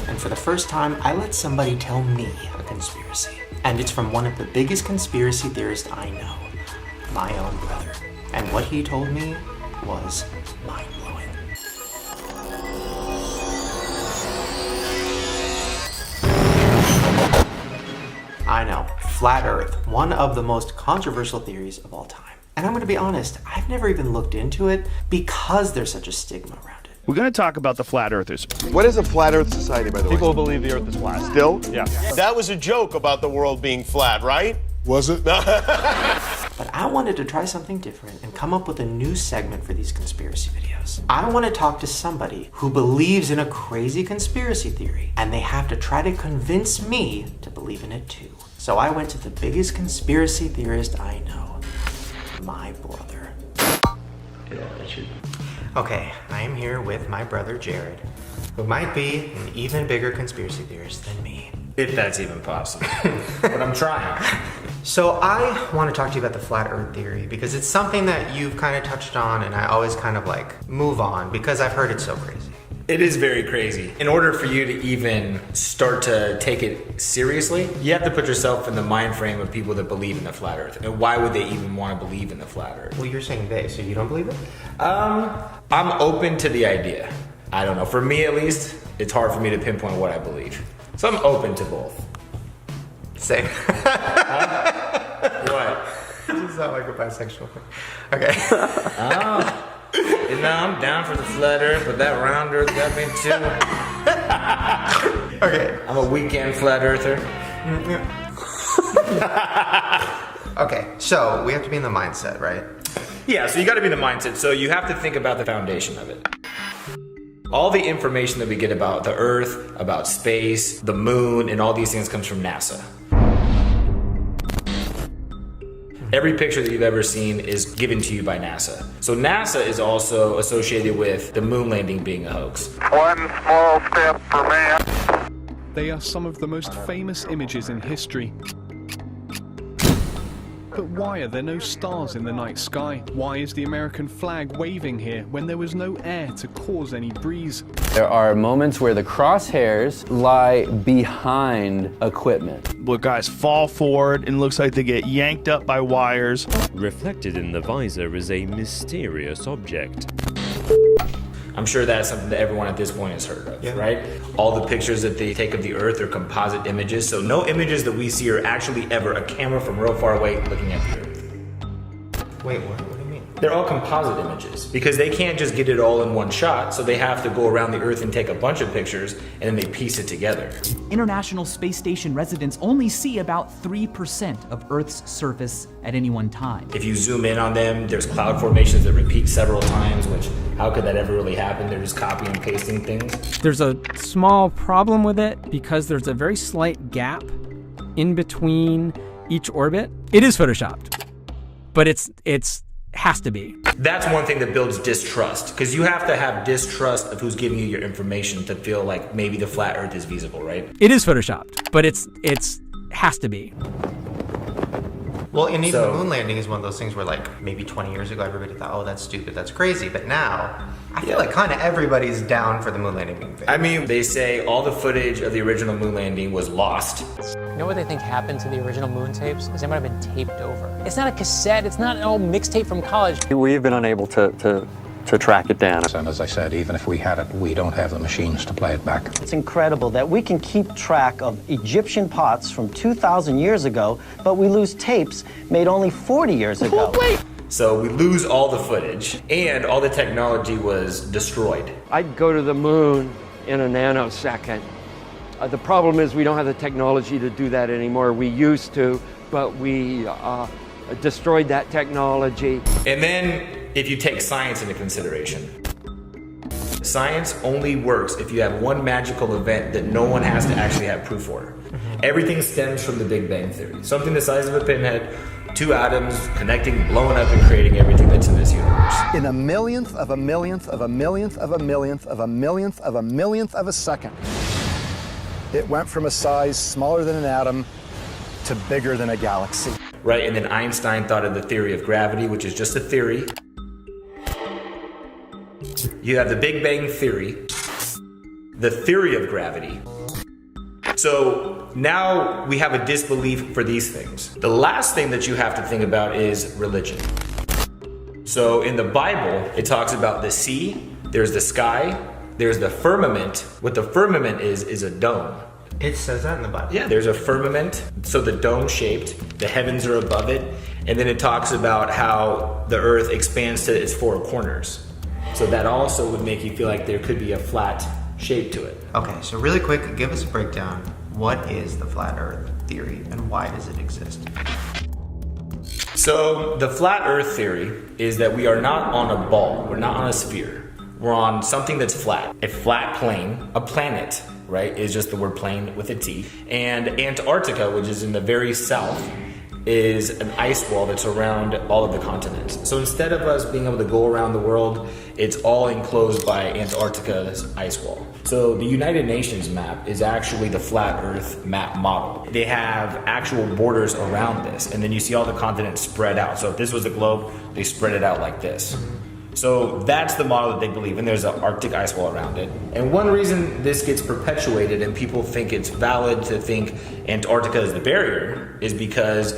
and for the first time, I let somebody tell me a conspiracy. And it's from one of the biggest conspiracy theorists I know, my own brother. And what he told me was mind-blowing. I know, flat Earth, one of the most controversial theories of all time. And I'm gonna be honest, I've never even looked into it because there's such a stigma around it. We're going to talk about the flat earthers. What is a flat Earth society, by the way? People who believe the Earth is flat. Still? Yeah. That was a joke about the world being flat, right? Was it? But I wanted to try something different and come up with a new segment for these conspiracy videos. I want to talk to somebody who believes in a crazy conspiracy theory, and they have to try to convince me to believe in it too. So I went to the biggest conspiracy theorist I know, my brother. Yeah, that should. Okay, I am here with my brother Jared, who might be an even bigger conspiracy theorist than me. If that's even possible. But I'm trying. So I want to talk to you about the flat earth theory because it's something that you've kind of touched on and I always kind of like move on because I've heard it so crazy. It is very crazy. In order for you to even start to take it seriously, you have to put yourself in the mind frame of people that believe in the flat earth. And why would they even want to believe in the flat earth? Well, you're saying they, so you don't believe it? I'm open to the idea. I don't know. For me, at least, it's hard for me to pinpoint what I believe. So I'm open to both. Same. What? You sound like a bisexual thing. Okay. Oh. You know, I'm down for the flat earth, but that round earth got me too. Okay. I'm a weekend flat earther. Okay, so we have to be in the mindset, right? Yeah, so you gotta be in the mindset. So you have to think about the foundation of it. All the information that we get about the Earth, about space, the moon, and all these things comes from NASA. Every picture that you've ever seen is given to you by NASA. So NASA is also associated with the moon landing being a hoax. One small step for man. They are some of the most famous images in history. But why are there no stars in the night sky? Why is the American flag waving here when there was no air to cause any breeze? There are moments where the crosshairs lie behind equipment. Where guys fall forward and looks like they get yanked up by wires. Reflected in the visor is a mysterious object. I'm sure that's something that everyone at this point has heard of, right? All the pictures that they take of the Earth are composite images, so no images that we see are actually ever a camera from real far away looking at the Earth. Wait, what do you mean? They're all composite images because they can't just get it all in one shot, so they have to go around the Earth and take a bunch of pictures and then they piece it together. International Space Station residents only see about 3% of Earth's surface at any one time. If you zoom in on them, there's cloud formations that repeat several times, which how could that ever really happen? They're just copying and pasting things. There's a small problem with it because there's a very slight gap in between each orbit. It is photoshopped, but it's has to be. That's one thing that builds distrust, because you have to have distrust of who's giving you your information to feel like maybe the flat Earth is feasible, right? It is photoshopped, but it's has to be. Well, and even the moon landing is one of those things where like maybe 20 years ago everybody thought, oh, that's stupid, that's crazy. But now, I feel like kind of everybody's down for the moon landing being fake. I mean, they say all the footage of the original moon landing was lost. You know what they think happened to the original moon tapes? Is they might have been taped over. It's not a cassette, it's not an old mixtape from college. We've been unable to track it down. And as I said, even if we had it, we don't have the machines to play it back. It's incredible that we can keep track of Egyptian pots from 2,000 years ago, but we lose tapes made only 40 years ago. So we lose all the footage, and all the technology was destroyed. I'd go to the moon in a nanosecond. The problem is we don't have the technology to do that anymore. We used to, but we destroyed that technology. And then, if you take science into consideration, science only works if you have one magical event that no one has to actually have proof for. Everything stems from the Big Bang Theory. Something the size of a pinhead, two atoms connecting, blowing up, and creating everything that's in this universe. In a millionth of a millionth of a millionth of a millionth of a millionth of a millionth of a second, it went from a size smaller than an atom to bigger than a galaxy. Right, and then Einstein thought of the theory of gravity, which is just a theory. You have the Big Bang Theory. the theory of gravity. So now we have a disbelief for these things. The last thing that you have to think about is religion. So in the Bible, it talks about the sea, there's the sky, there's the firmament. What the firmament is a dome. It says that in the Bible. Yeah, there's a firmament, so the dome shaped, the heavens are above it, and then it talks about how the earth expands to its four corners. So that also would make you feel like there could be a flat shape to it. Okay, so really quick, give us a breakdown. What is the flat earth theory and why does it exist? So the flat earth theory is that we are not on a ball, we're not on a sphere. We're on something that's flat. A flat plane, a planet, right, is just the word plane with a T. And Antarctica, which is in the very south, is an ice wall that's around all of the continents. So instead of us being able to go around the world, it's all enclosed by Antarctica's ice wall. So the United Nations map is actually the flat earth map model. They have actual borders around this, and then you see all the continents spread out. So if this was a globe, they spread it out like this. So that's the model that they believe in. There's an Arctic ice wall around it. And one reason this gets perpetuated and people think it's valid to think Antarctica is the barrier is because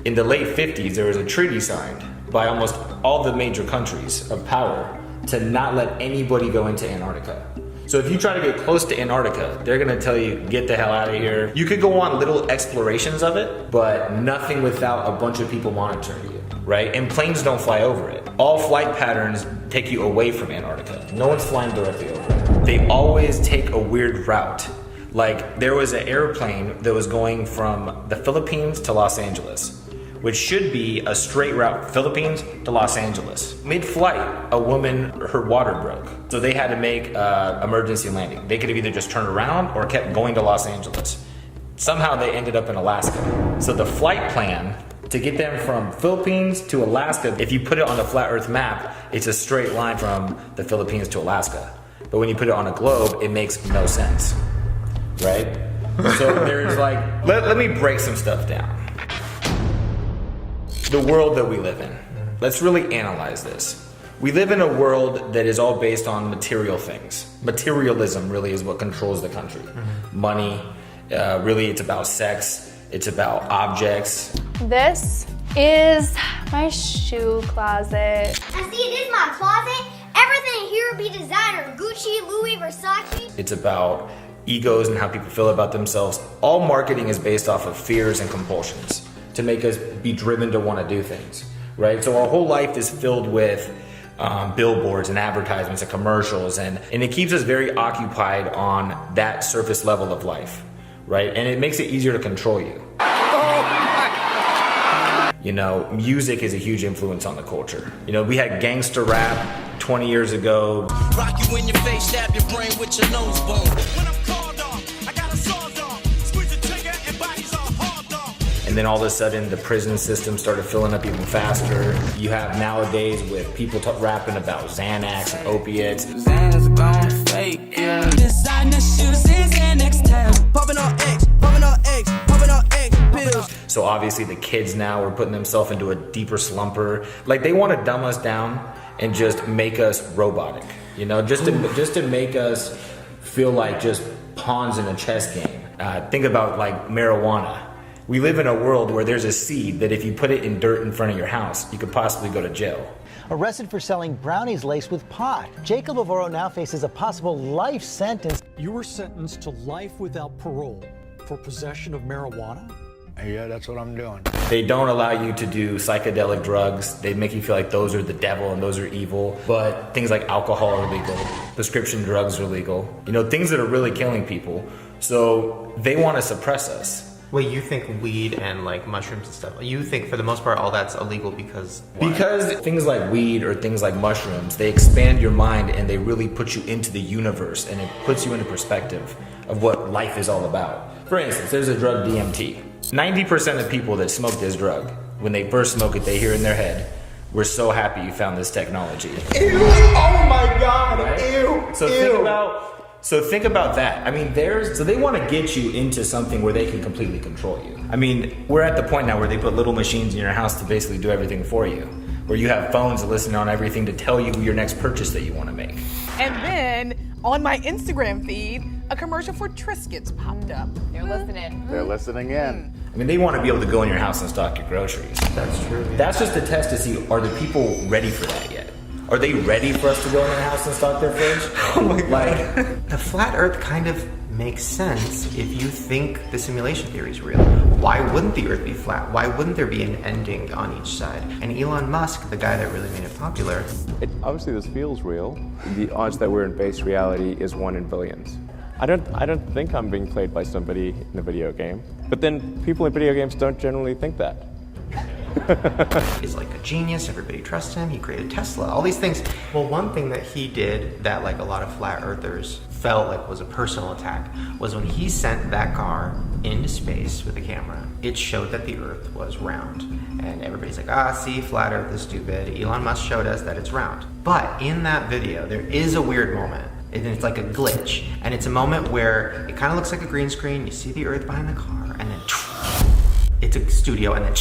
in the late 50s, there was a treaty signed by almost all the major countries of power to not let anybody go into Antarctica. So if you try to get close to Antarctica, they're gonna tell you, get the hell out of here. You could go on little explorations of it, but nothing without a bunch of people monitoring you, right? And planes don't fly over it. All flight patterns take you away from Antarctica. No one's flying directly over it. They always take a weird route. Like there was an airplane that was going from the Philippines to Los Angeles, which should be a straight route, Philippines to Los Angeles. Mid-flight, a woman, her water broke. So they had to make emergency landing. They could have either just turned around or kept going to Los Angeles. Somehow they ended up in Alaska. So the flight plan to get them from Philippines to Alaska, if you put it on the flat earth map, it's a straight line from the Philippines to Alaska. But when you put it on a globe, it makes no sense, right? So there's like, let me break some stuff down. The world that we live in. Let's really analyze this. We live in a world that is all based on material things. Materialism really is what controls the country. Money, really it's about sex, it's about objects. This is my shoe closet. I see it is my closet. Everything here be designer. Gucci, Louis, Versace. It's about egos and how people feel about themselves. All marketing is based off of fears and compulsions to make us be driven to want to do things, right? So our whole life is filled with billboards and advertisements and commercials, and it keeps us very occupied on that surface level of life, right? And it makes it easier to control you. You know, music is a huge influence on the culture. You know, we had gangster rap 20 years ago. Rock you in your face, stab your brain with your nose bone. When I'm called off, I got a sawed off. Squeeze the trigger and bodies are hauled off. And then all of a sudden, the prison system started filling up even faster. You have nowadays with people rapping about Xanax and opiates. Xanax gone fake, yeah. Designer shoes is Xanax time. Popping on X, popping on X, popping on X pills. So obviously the kids now are putting themselves into a deeper slumper. Like they want to dumb us down and just make us robotic, you know, just to make us feel like just pawns in a chess game. Think about like marijuana. We live in a world where there's a seed that if you put it in dirt in front of your house, you could possibly go to jail. Arrested for selling brownies laced with pot. Jacob Avoro now faces a possible life sentence. You were sentenced to life without parole for possession of marijuana? Yeah, that's what I'm doing. They don't allow you to do psychedelic drugs. They make you feel like those are the devil and those are evil. But things like alcohol are legal. Prescription drugs are legal. You know, things that are really killing people. So they want to suppress us. Wait, you think weed and like mushrooms and stuff, you think for the most part all that's illegal because why? Because things like weed or things like mushrooms, they expand your mind and they really put you into the universe and it puts you into perspective of what life is all about. For instance, there's a drug DMT. 90% of people that smoke this drug, when they first smoke it, they hear in their head, "We're so happy you found this technology." Ew! Oh my God! Right? Ew! So think about that. I mean, so they want to get you into something where they can completely control you. I mean, we're at the point now where they put little machines in your house to basically do everything for you. Where you have phones that listen on everything to tell you your next purchase that you want to make. And then on my Instagram feed, a commercial for Triscuits popped up. They're listening. They're listening in. I mean, they want to be able to go in your house and stock your groceries. That's true. Yeah. That's just a test to see, are the people ready for that yet? Are they ready for us to go in their house and stock their fridge? Oh my God. The flat earth kind of makes sense if you think the simulation theory is real. Why wouldn't the earth be flat? Why wouldn't there be an ending on each side? And Elon Musk, the guy that really made it popular. Obviously this feels real. The odds that we're in base reality is 1 in billions. I don't think I'm being played by somebody in a video game. But then people in video games don't generally think that. He's like a genius, everybody trusts him, he created Tesla, all these things. Well, one thing that he did that like a lot of flat earthers felt like was a personal attack was when he sent that car into space with a camera, it showed that the earth was round. And everybody's like, see, flat earth is stupid. Elon Musk showed us that it's round. But in that video, there is a weird moment. And it's like a glitch. And it's a moment where it kind of looks like a green screen, you see the earth behind the car, and then it's a studio, and then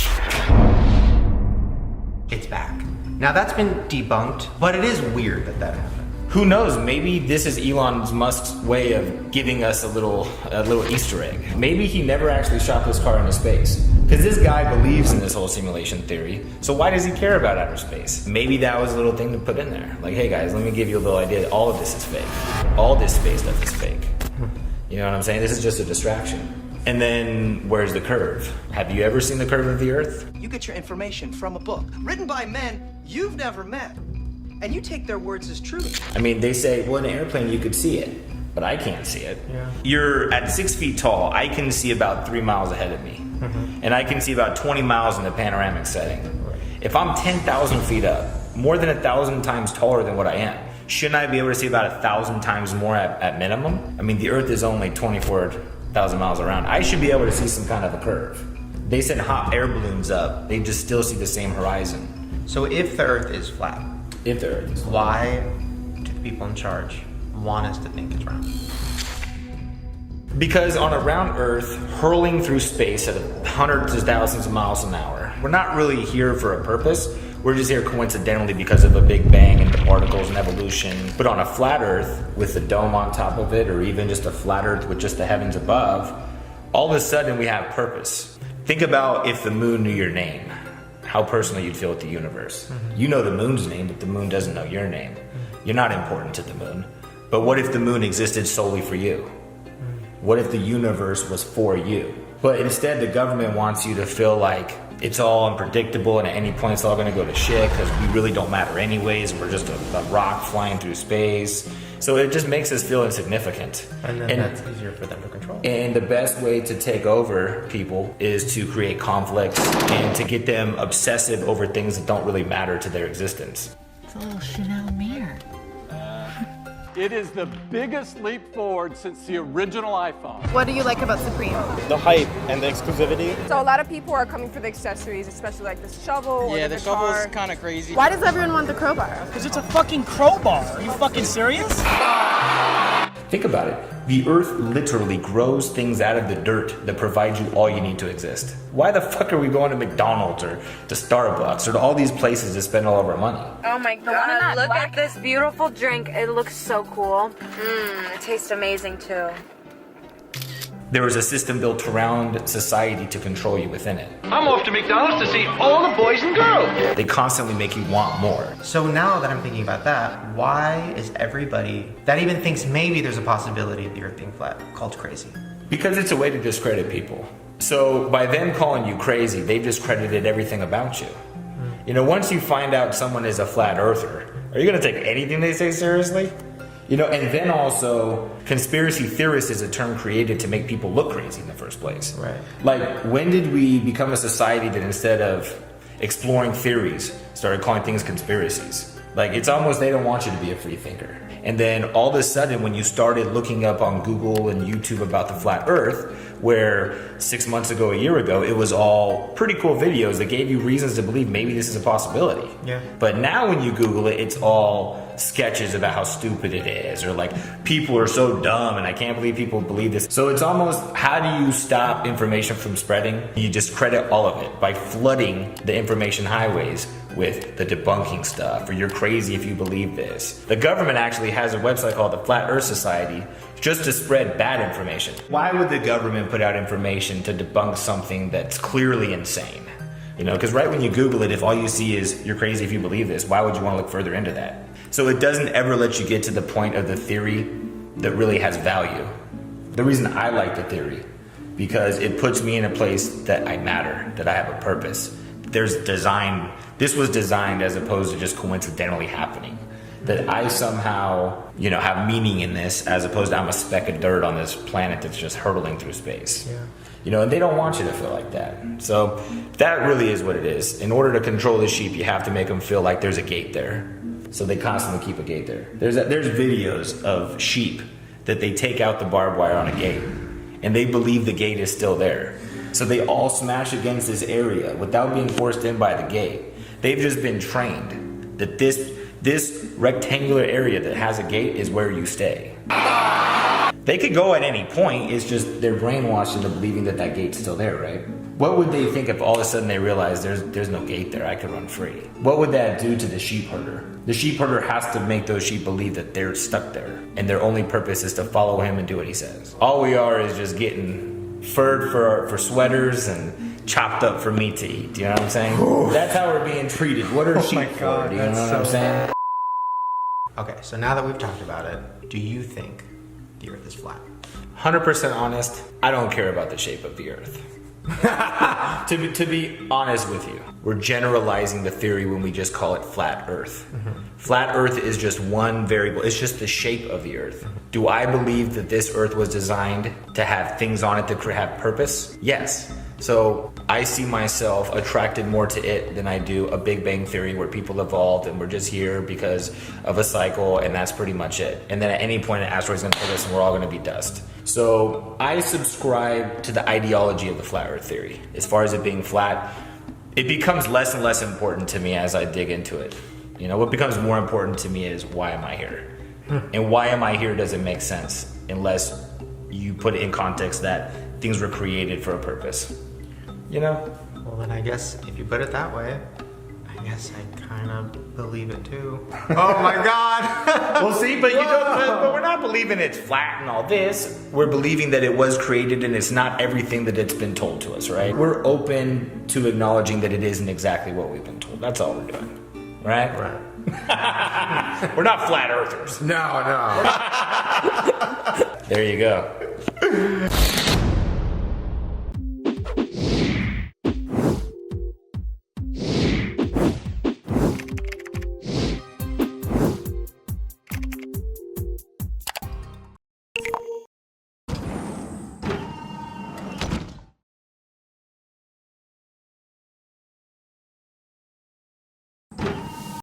it's back. Now that's been debunked, but it is weird that that happened. Who knows? Maybe this is Elon Musk's way of giving us a little Easter egg. Maybe he never actually shot this car into space. Because this guy believes in this whole simulation theory, so why does he care about outer space? Maybe that was a little thing to put in there. Like, hey guys, let me give you a little idea. All of this is fake. All this space stuff is fake. You know what I'm saying? This is just a distraction. And then, where's the curve? Have you ever seen the curve of the Earth? You get your information from a book written by men you've never met, and you take their words as truth. I mean, they say, well, in an airplane you could see it, but I can't see it. Yeah. You're at 6 feet tall. I can see about 3 miles ahead of me. And I can see about 20 miles in the panoramic setting. If I'm 10,000 feet up, more than 1,000 times taller than what I am, shouldn't I be able to see about 1,000 times more at minimum? I mean, the Earth is only 24,000 miles around. I should be able to see some kind of a curve. They send hot air balloons up. They just still see the same horizon. So if the Earth is flat, why do the people in charge want us to think it's round? Because on a round Earth, hurling through space at hundreds of thousands of miles an hour, we're not really here for a purpose. We're just here coincidentally because of a big bang and the particles and evolution. But on a flat Earth with the dome on top of it, or even just a flat Earth with just the heavens above, all of a sudden we have purpose. Think about if the moon knew your name, how personal you'd feel with the universe. You know the moon's name, but the moon doesn't know your name. You're not important to the moon. But what if the moon existed solely for you? What if the universe was for you? But instead the government wants you to feel like it's all unpredictable and at any point it's all gonna go to shit because we really don't matter anyways. We're just a rock flying through space. So it just makes us feel insignificant. And then that's easier for them to control. And the best way to take over people is to create conflict and to get them obsessive over things that don't really matter to their existence. It's a little Chanel mirror. It is the biggest leap forward since the original iPhone. What do you like about Supreme? The hype and the exclusivity. So a lot of people are coming for the accessories, especially like the shovel or the shovel car. is kind of crazy. Why does everyone want the crowbar? Because it's a fucking crowbar. Are you fucking serious? Think about it. The Earth literally grows things out of the dirt that provide you all you need to exist. Why the fuck are we going to McDonald's or to Starbucks or to all these places to spend all of our money? Oh my god, look at this beautiful drink. It looks so cool. It tastes amazing too. There was a system built around society to control you within it. I'm off to McDonald's to see all the boys and girls. They constantly make you want more. So now that I'm thinking about that, why is everybody that even thinks maybe there's a possibility of the Earth being flat called crazy? Because it's a way to discredit people. So by them calling you crazy, they've discredited everything about you. You know, once you find out someone is a flat earther, are you gonna take anything they say seriously? You know, and then also, conspiracy theorist is a term created to make people look crazy in the first place. Right. Like, when did we become a society that instead of exploring theories, started calling things conspiracies? Like, it's almost they don't want you to be a free thinker. And then all of a sudden, when you started looking up on Google and YouTube about the flat earth, where 6 months ago, a year ago, it was all pretty cool videos that gave you reasons to believe maybe this is a possibility. Yeah. But now when you Google it, it's all sketches about how stupid it is, or like people are so dumb and I can't believe people believe this. So it's almost, how do you stop information from spreading? You discredit all of it by flooding the information highways with the debunking stuff, or you're crazy if you believe this. The government actually has a website called the Flat Earth Society just to spread bad information. Why would the government put out information to debunk something that's clearly insane? You know, because right when you Google it, if all you see is you're crazy if you believe this, why would you want to look further into that? So it doesn't ever let you get to the point of the theory that really has value. The reason I like the theory, because it puts me in a place that I matter, that I have a purpose. This was designed as opposed to just coincidentally happening. That I somehow, you know, have meaning in this, as opposed to I'm a speck of dirt on this planet that's just hurtling through space. Yeah. You know, and they don't want you to feel like that. So that really is what it is. In order to control the sheep, you have to make them feel like there's a gate there. So they constantly keep a gate there. There's videos of sheep that they take out the barbed wire on a gate, and they believe the gate is still there. So they all smash against this area without being forced in by the gate. They've just been trained that this rectangular area that has a gate is where you stay. They could go at any point, it's just they're brainwashed into believing that that gate's still there, right? What would they think if all of a sudden they realize there's no gate there, I could run free? What would that do to the sheep herder? The sheep herder has to make those sheep believe that they're stuck there, and their only purpose is to follow him and do what he says. All we are is just getting furred for sweaters and chopped up for meat to eat. Do you know what I'm saying? That's how we're being treated. What are sheep for? Do you know what I'm saying? Okay, so now that we've talked about it, do you think the Earth is flat? 100% honest, I don't care about the shape of the Earth. To be honest with you, we're generalizing the theory when we just call it flat Earth. Flat Earth is just one variable. It's just the shape of the Earth. Do I believe that this Earth was designed to have things on it that could have purpose? Yes. So I see myself attracted more to it than I do a Big Bang Theory where people evolved and we're just here because of a cycle and that's pretty much it. And then at any point an asteroid's gonna hit us and we're all gonna be dust. So I subscribe to the ideology of the flat Earth theory. As far as it being flat, it becomes less and less important to me as I dig into it. You know, what becomes more important to me is why am I here? And why am I here doesn't make sense unless you put it in context that things were created for a purpose. You know? Well, then I guess if you put it that way, I guess I kind of believe it too. Oh my God! Well, see, but but we're not believing it's flat and all this. We're believing that it was created and it's not everything that it's been told to us, right? We're open to acknowledging that it isn't exactly what we've been told. That's all we're doing, right? Right. We're not flat earthers. No. There you go.